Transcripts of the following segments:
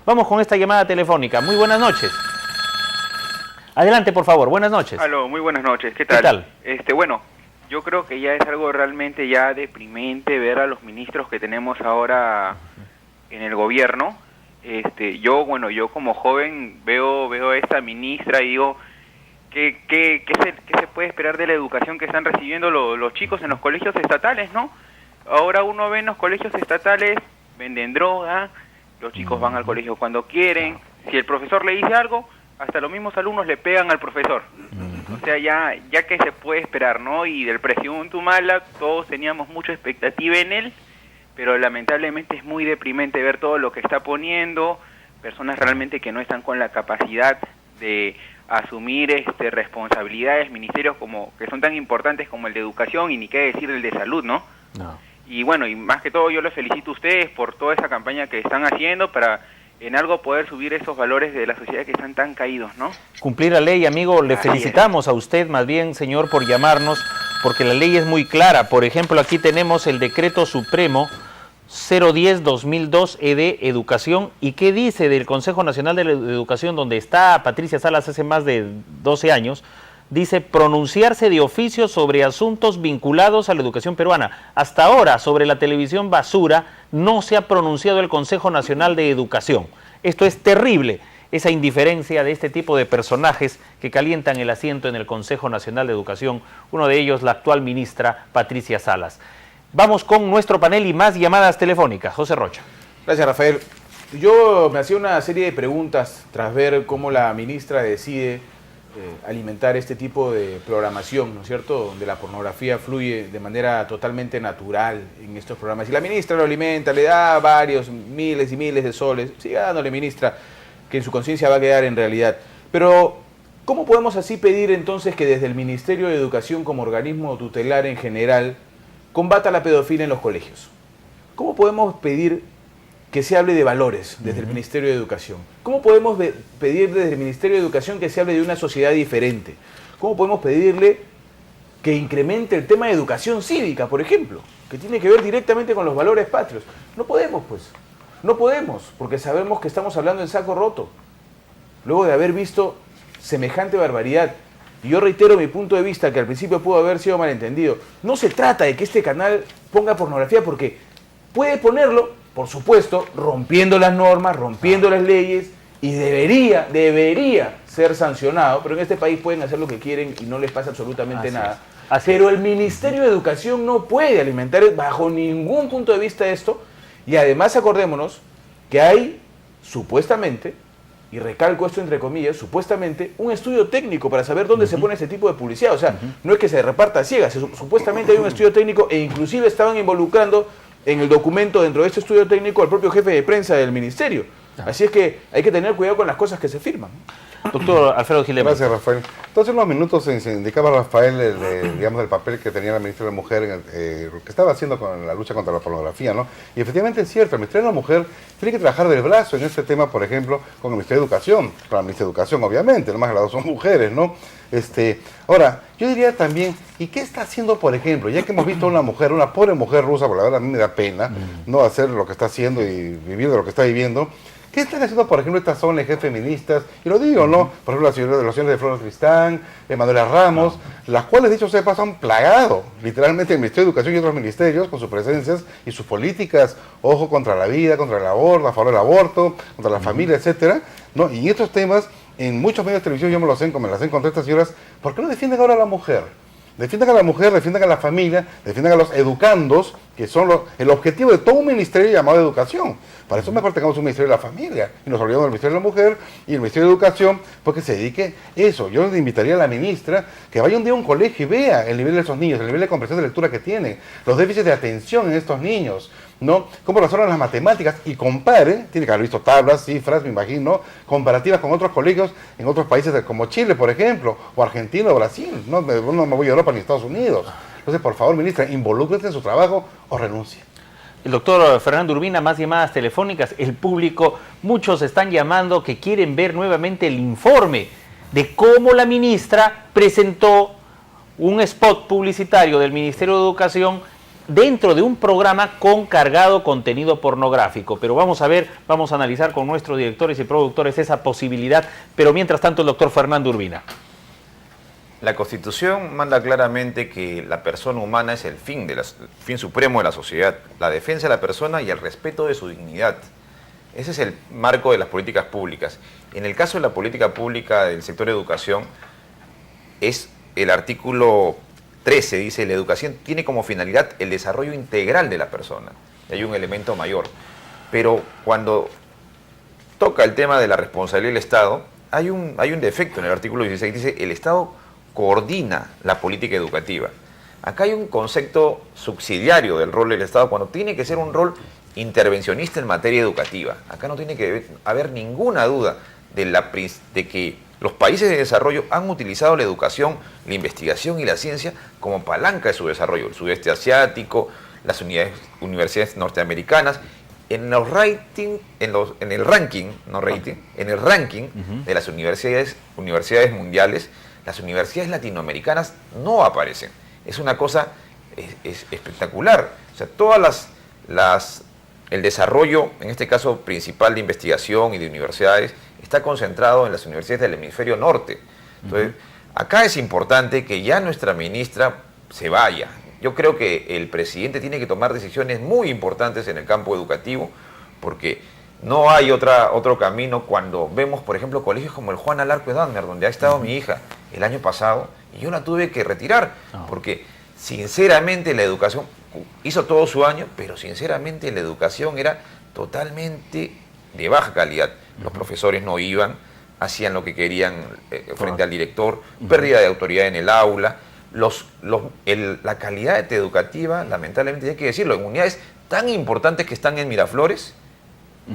Vamos con esta llamada telefónica. Muy buenas noches. Adelante, por favor. Buenas noches. Aló, muy buenas noches. ¿Qué tal? Bueno, yo creo que ya es algo realmente ya deprimente ver a los ministros que tenemos ahora en el gobierno. Yo como joven veo a esta ministra y digo, ¿qué se puede esperar de la educación que están recibiendo los chicos en los colegios estatales, no? Ahora uno ve en los colegios estatales, venden droga, los chicos van al colegio cuando quieren, si el profesor le dice algo, hasta los mismos alumnos le pegan al profesor. O sea, ya que se puede esperar, ¿no? Y del presidente Humala todos teníamos mucha expectativa en él, pero lamentablemente es muy deprimente ver todo lo que está poniendo, personas realmente que no están con la capacidad de asumir responsabilidades, ministerios que son tan importantes como el de educación y ni qué decir el de salud, ¿no? Y bueno, y más que todo yo les felicito a ustedes por toda esa campaña que están haciendo para en algo poder subir esos valores de la sociedad que están tan caídos, ¿no? Cumplir la ley, amigo. Le felicitamos a usted, más bien, señor, por llamarnos, porque la ley es muy clara. Por ejemplo, aquí tenemos el Decreto Supremo 010-2002 de Educación. ¿Y qué dice del Consejo Nacional de la Educación, donde está Patricia Salas hace más de 12 años? Dice, pronunciarse de oficio sobre asuntos vinculados a la educación peruana. Hasta ahora, sobre la televisión basura, no se ha pronunciado el Consejo Nacional de Educación. Esto es terrible, esa indiferencia de este tipo de personajes que calientan el asiento en el Consejo Nacional de Educación, uno de ellos la actual ministra Patricia Salas. Vamos con nuestro panel y más llamadas telefónicas. José Rocha. Gracias, Rafael. Yo me hacía una serie de preguntas tras ver cómo la ministra decide alimentar este tipo de programación, ¿no es cierto?, donde la pornografía fluye de manera totalmente natural en estos programas. Y la ministra lo alimenta, le da varios, miles y miles de soles. Siga dándole, ministra, que en su conciencia va a quedar en realidad. Pero, ¿cómo podemos así pedir entonces que desde el Ministerio de Educación, como organismo tutelar en general, combata la pedofilia en los colegios? ¿Cómo podemos pedir que se hable de valores desde el Ministerio de Educación? ¿Cómo podemos pedir desde el Ministerio de Educación que se hable de una sociedad diferente? ¿Cómo podemos pedirle que incremente el tema de educación cívica, por ejemplo, que tiene que ver directamente con los valores patrios? No podemos, pues. No podemos, porque sabemos que estamos hablando en saco roto, luego de haber visto semejante barbaridad. Y yo reitero mi punto de vista, que al principio pudo haber sido malentendido. No se trata de que este canal ponga pornografía, porque puede ponerlo, por supuesto, rompiendo las normas, rompiendo las leyes, y debería ser sancionado, pero en este país pueden hacer lo que quieren y no les pasa absolutamente nada. Pero el Ministerio de Educación no puede alimentar bajo ningún punto de vista esto, y además acordémonos que hay, supuestamente, y recalco esto entre comillas, supuestamente, un estudio técnico para saber dónde se pone ese tipo de publicidad. O sea, no es que se reparta a ciegas, supuestamente hay un estudio técnico, e inclusive estaban involucrando en el documento, dentro de este estudio técnico, al propio jefe de prensa del ministerio. Así es que hay que tener cuidado con las cosas que se firman. Doctor Alfredo Gilema. Gracias, Rafael. Entonces, en unos minutos se indicaba Rafael el papel que tenía la ministra de la Mujer, que estaba haciendo con la lucha contra la pornografía, ¿no? Y efectivamente es cierto, el Ministerio de la Mujer tiene que trabajar del brazo en este tema, por ejemplo, con el Ministerio de Educación, con la ministra de Educación, obviamente, nomás que las dos son mujeres, ¿no? Ahora, yo diría también, ¿y qué está haciendo, por ejemplo? Ya que hemos visto a una mujer, una pobre mujer rusa, por la verdad a mí me da pena, no hacer lo que está haciendo y vivir de lo que está viviendo. ¿Qué están haciendo, por ejemplo, estas ONG feministas? Y lo digo, ¿no? Por ejemplo, las señoras de Flor Tristán, Manuela Ramos, las cuales, dicho sea de paso, han plagado literalmente el Ministerio de Educación y otros ministerios con sus presencias y sus políticas, ojo, contra la vida, contra el aborto, a favor del aborto, contra la familia, etcétera, ¿no? Y estos temas, en muchos medios de televisión, yo me los encontré estas señoras, ¿por qué no defienden ahora a la mujer? Defiendan a la mujer, defiendan a la familia, defiendan a los educandos, que son el objetivo de todo un ministerio llamado Educación. Para eso mejor tengamos un Ministerio de la Familia, y nos olvidamos del Ministerio de la Mujer y el Ministerio de Educación, porque se dedique eso. Yo le invitaría a la ministra que vaya un día a un colegio y vea el nivel de esos niños, el nivel de comprensión de lectura que tienen, los déficits de atención en estos niños, ¿no? Cómo razonan las matemáticas, y compare, tiene que haber visto tablas, cifras, me imagino, comparativas con otros colegios en otros países como Chile, por ejemplo, o Argentina o Brasil, no me voy a Europa ni a Estados Unidos. Entonces, por favor, ministra, involúcrese en su trabajo o renuncie. El doctor Fernando Urbina, más llamadas telefónicas. El público, muchos están llamando que quieren ver nuevamente el informe de cómo la ministra presentó un spot publicitario del Ministerio de Educación dentro de un programa con cargado contenido pornográfico. Pero vamos a ver, vamos a analizar con nuestros directores y productores esa posibilidad. Pero mientras tanto, el doctor Fernando Urbina. La Constitución manda claramente que la persona humana es el fin supremo de la sociedad, la defensa de la persona y el respeto de su dignidad. Ese es el marco de las políticas públicas. En el caso de la política pública del sector de educación, es el artículo 13, dice, la educación tiene como finalidad el desarrollo integral de la persona. Hay un elemento mayor. Pero cuando toca el tema de la responsabilidad del Estado, hay un defecto en el artículo 16, dice, el Estado coordina la política educativa. Acá hay un concepto subsidiario del rol del Estado cuando tiene que ser un rol intervencionista en materia educativa. Acá no tiene que haber ninguna duda de que los países de desarrollo han utilizado la educación, la investigación y la ciencia como palanca de su desarrollo. El sudeste asiático, las universidades norteamericanas, en el ranking de las universidades mundiales, las universidades latinoamericanas no aparecen. Es una cosa espectacular. O sea, el desarrollo, en este caso principal de investigación y de universidades, está concentrado en las universidades del hemisferio norte. Entonces, acá es importante que ya nuestra ministra se vaya. Yo creo que el presidente tiene que tomar decisiones muy importantes en el campo educativo, porque no hay otro camino cuando vemos, por ejemplo, colegios como el Juan Alarco de Dahmer, donde ha estado mi hija el año pasado, y yo la tuve que retirar, porque sinceramente la educación hizo todo su año, pero sinceramente la educación era totalmente de baja calidad. Los profesores no iban, hacían lo que querían frente al director, pérdida de autoridad en el aula. La calidad educativa, lamentablemente hay que decirlo, en unidades tan importantes que están en Miraflores,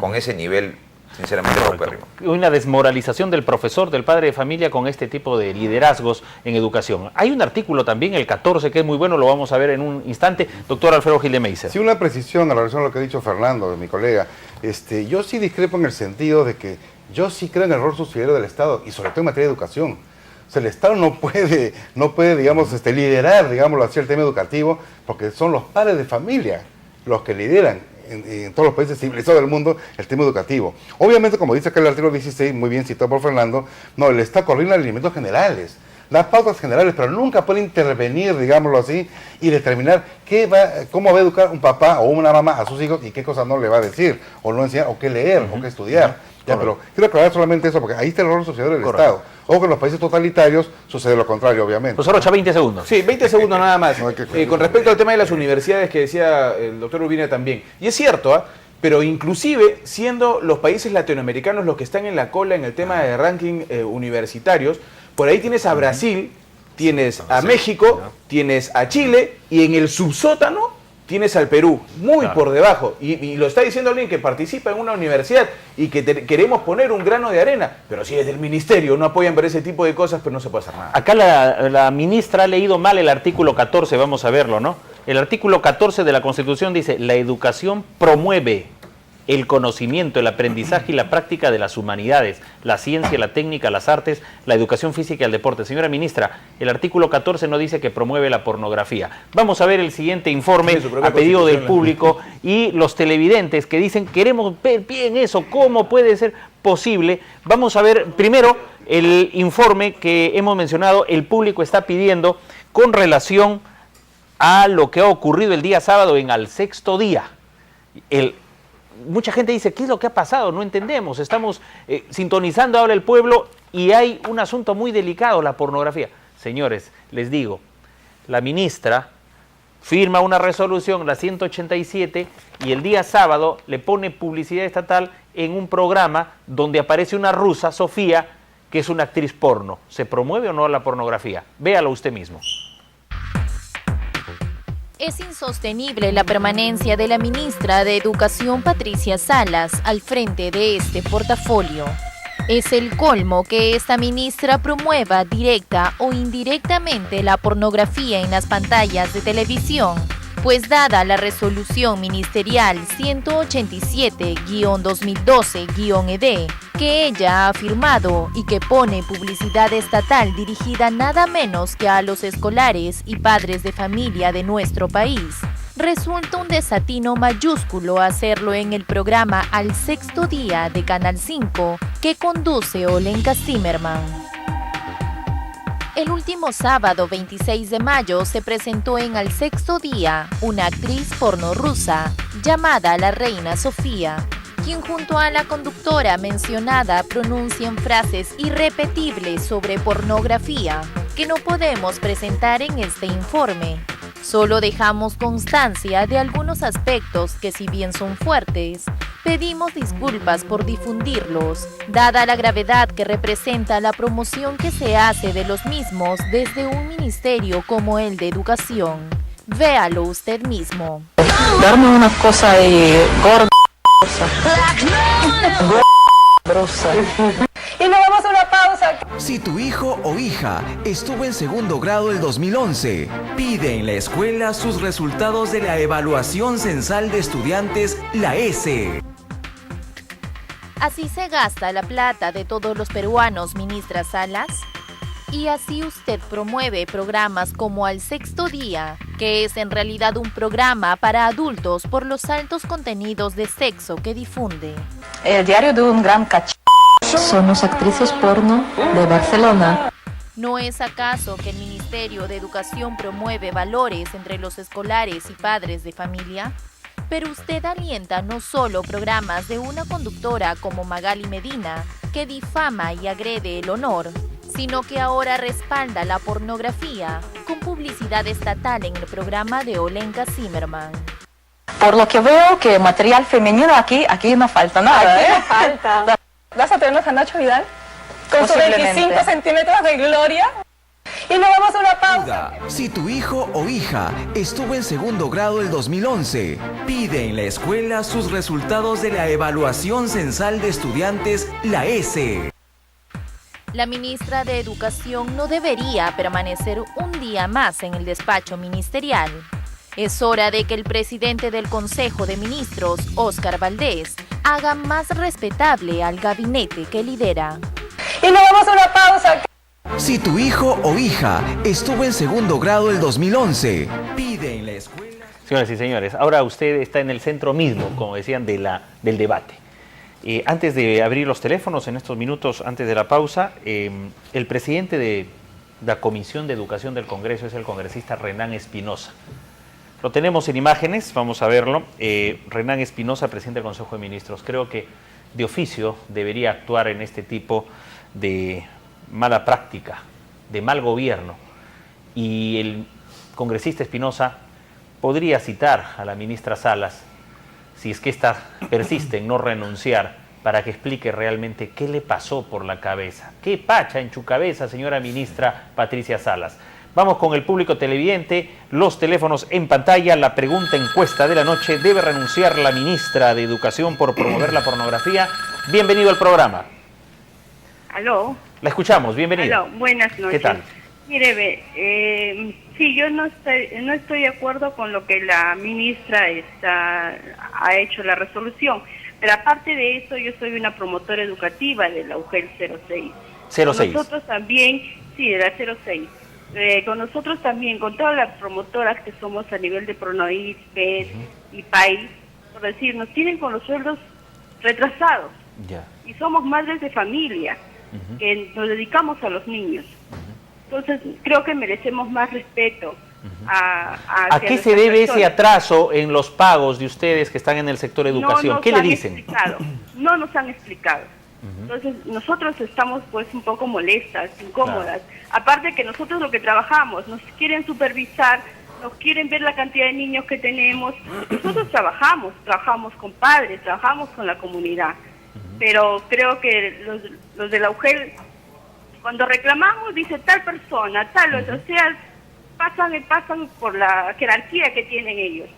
con ese nivel, sinceramente, paupérrimo. Una desmoralización del profesor, del padre de familia con este tipo de liderazgos en educación. Hay un artículo también, el 14, que es muy bueno, lo vamos a ver en un instante. Doctor Alfredo Gil de Meiser. Sí, una precisión a la relación a lo que ha dicho Fernando, mi colega. Yo sí discrepo en el sentido de que yo sí creo en el rol subsidiario del Estado, y sobre todo en materia de educación. O sea, el Estado no puede digamos, liderar, digámoslo así, el tema educativo, porque son los padres de familia los que lideran en todos los países civilizados del mundo el tema educativo. Obviamente, como dice acá el artículo 16, muy bien citado por Fernando, no, el Estado coordina los alineamientos generales, las pautas generales, pero nunca puede intervenir, digámoslo así, y determinar cómo va a educar un papá o una mamá a sus hijos y qué cosas no le va a decir, o no enseñar, o qué leer, o qué estudiar. Ya, pero quiero aclarar solamente eso, porque ahí está el rol subsidiario del Estado. O que en los países totalitarios sucede lo contrario, obviamente. Pues Rocha, 20 segundos. Sí, 20 segundos nada más. Con respecto al tema de las universidades que decía el doctor Urbina también. Y es cierto, pero inclusive siendo los países latinoamericanos los que están en la cola en el tema de ranking universitarios, por ahí tienes a Brasil, tienes a México, tienes a Chile, y en el subsótano tienes al Perú, muy por debajo, y lo está diciendo alguien que participa en una universidad y que queremos poner un grano de arena, pero si desde el ministerio no apoyan por ese tipo de cosas, pues no se puede hacer nada. Acá la ministra ha leído mal el artículo 14, vamos a verlo, ¿no? El artículo 14 de la Constitución dice, la educación promueve el conocimiento, el aprendizaje y la práctica de las humanidades, la ciencia, la técnica, las artes, la educación física y el deporte. Señora ministra, el artículo 14 no dice que promueve la pornografía. Vamos a ver el siguiente informe a pedido del público y los televidentes que dicen, queremos ver bien eso, ¿cómo puede ser posible? Vamos a ver primero el informe que hemos mencionado, el público está pidiendo con relación a lo que ha ocurrido el día sábado en Al Sexto Día. Mucha gente dice, ¿qué es lo que ha pasado? No entendemos, estamos sintonizando ahora el pueblo y hay un asunto muy delicado, la pornografía. Señores, les digo, la ministra firma una resolución, la 187, y el día sábado le pone publicidad estatal en un programa donde aparece una rusa, Sofía, que es una actriz porno. ¿Se promueve o no la pornografía? Véalo usted mismo. Es insostenible la permanencia de la ministra de Educación Patricia Salas al frente de este portafolio. Es el colmo que esta ministra promueva directa o indirectamente la pornografía en las pantallas de televisión, pues dada la resolución ministerial 187-2012-ED, que ella ha firmado y que pone publicidad estatal dirigida nada menos que a los escolares y padres de familia de nuestro país, resulta un desatino mayúsculo hacerlo en el programa Al Sexto Día de Canal 5 que conduce Olenka Zimmerman. El último sábado 26 de mayo se presentó en Al Sexto Día una actriz porno rusa llamada la Reina Sofía, quien junto a la conductora mencionada pronuncian frases irrepetibles sobre pornografía que no podemos presentar en este informe. Solo dejamos constancia de algunos aspectos que, si bien son fuertes, pedimos disculpas por difundirlos, dada la gravedad que representa la promoción que se hace de los mismos desde un ministerio como el de Educación. Véalo usted mismo. Darme una cosa de gorda. Y nos vamos a una pausa. Si tu hijo o hija estuvo en segundo grado el 2011, pide en la escuela sus resultados de la evaluación censal de estudiantes, la ESE. ¿Así se gasta la plata de todos los peruanos, ministra Salas? Y así usted promueve programas como Al Sexto Día, que es en realidad un programa para adultos por los altos contenidos de sexo que difunde. El diario de un gran cacho. Somos actrices porno de Barcelona. ¿No es acaso que el Ministerio de Educación promueve valores entre los escolares y padres de familia? Pero usted alienta no solo programas de una conductora como Magali Medina, que difama y agrede el honor, sino que ahora respalda la pornografía con publicidad estatal en el programa de Olenka Zimmerman. Por lo que veo que material femenino aquí no falta nada, ¿eh? No falta. ¿Vas a tenernos a Nacho Vidal? Con sus 25 centímetros de gloria. Y nos vamos a una pausa. Si tu hijo o hija estuvo en segundo grado el 2011, pide en la escuela sus resultados de la evaluación censal de estudiantes, la ESE. La ministra de Educación no debería permanecer un día más en el despacho ministerial. Es hora de que el presidente del Consejo de Ministros, Óscar Valdés, haga más respetable al gabinete que lidera. Y nos vamos a una pausa. Si tu hijo o hija estuvo en segundo grado el 2011, pide en la escuela... Señoras y señores, ahora usted está en el centro mismo, como decían, del debate. Antes de abrir los teléfonos, en estos minutos antes de la pausa, el presidente de la Comisión de Educación del Congreso es el congresista Renán Espinosa. Lo tenemos en imágenes, vamos a verlo. Renán Espinosa, presidente del Consejo de Ministros, creo que de oficio debería actuar en este tipo de mala práctica, de mal gobierno. Y el congresista Espinosa podría citar a la ministra Salas, si es que ésta persiste en no renunciar, para que explique realmente qué le pasó por la cabeza. ¿Qué pacha en su cabeza, señora ministra Patricia Salas? Vamos con el público televidente, los teléfonos en pantalla, la pregunta encuesta de la noche: ¿debe renunciar la ministra de Educación por promover la pornografía? Bienvenido al programa. Aló. La escuchamos, bienvenida. Aló, buenas noches. ¿Qué tal? Mire, sí, yo no estoy de acuerdo con lo que la ministra ha hecho la resolución, pero aparte de eso, yo soy una promotora educativa de la UGEL 06. 06. Nosotros también, sí, de la 06. Con nosotros también, con todas las promotoras que somos a nivel de Pronoid, PES y PAI, por decir, nos tienen con los sueldos retrasados. Ya. Y somos madres de familia, que nos dedicamos a los niños. Entonces, creo que merecemos más respeto. ¿A qué se debe ese atraso en los pagos de ustedes que están en el sector educación? ¿Qué le dicen? No nos han explicado. Entonces, nosotros estamos pues un poco molestas, incómodas. Claro. Aparte que nosotros lo que trabajamos, nos quieren supervisar, nos quieren ver la cantidad de niños que tenemos. Nosotros trabajamos con padres, trabajamos con la comunidad. Pero creo que los de la UGEL, cuando reclamamos, dice tal persona, tal otro, o sea, pasan por la jerarquía que tienen ellos.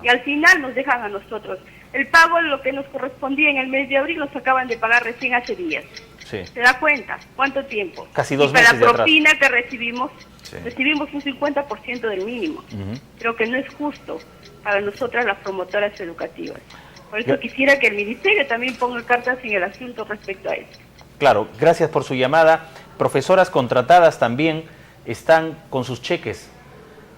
Y al final nos dejan a nosotros. El pago, lo que nos correspondía en el mes de abril, nos acaban de pagar recién hace días. Sí. ¿Se da cuenta? ¿Cuánto tiempo? Casi 2 meses de para la atrás. propina que recibimos un 50% del mínimo. Creo que no es justo para nosotras las promotoras educativas. Por eso quisiera que el ministerio también ponga cartas en el asunto respecto a eso. Claro, gracias por su llamada. Profesoras contratadas también están con sus cheques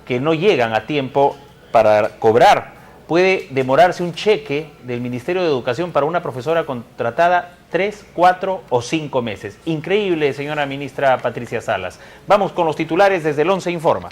que no llegan a tiempo para cobrar. Puede demorarse un cheque del Ministerio de Educación para una profesora contratada 3, 4 o 5 meses. Increíble, señora ministra Patricia Salas. Vamos con los titulares desde el 11 Informa.